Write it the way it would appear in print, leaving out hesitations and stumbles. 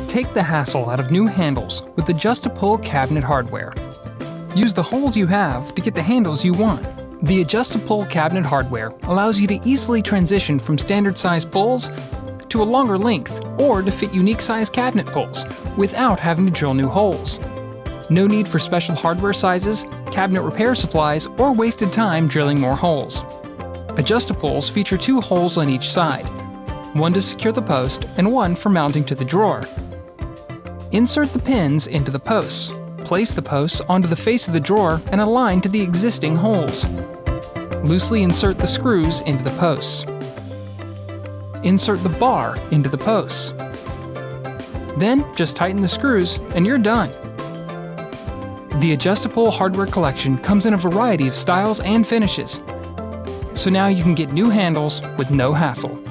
Take the hassle out of new handles with Adjusta-Pull Cabinet Hardware. Use the holes you have to get the handles you want. The Adjusta-Pull Cabinet Hardware allows you to easily transition from standard size pulls to a longer length or to fit unique size cabinet pulls without having to drill new holes. No need for special hardware sizes, cabinet repair supplies, or wasted time drilling more holes. Adjusta-Pulls feature 2 holes on each side, one to secure the post and one for mounting to the drawer. Insert the pins into the posts. Place the posts onto the face of the drawer and align to the existing holes. Loosely insert the screws into the posts. Insert the bar into the posts. Then just tighten the screws and you're done. The Adjusta-Pull Hardware Collection comes in a variety of styles and finishes. So now you can get new handles with no hassle.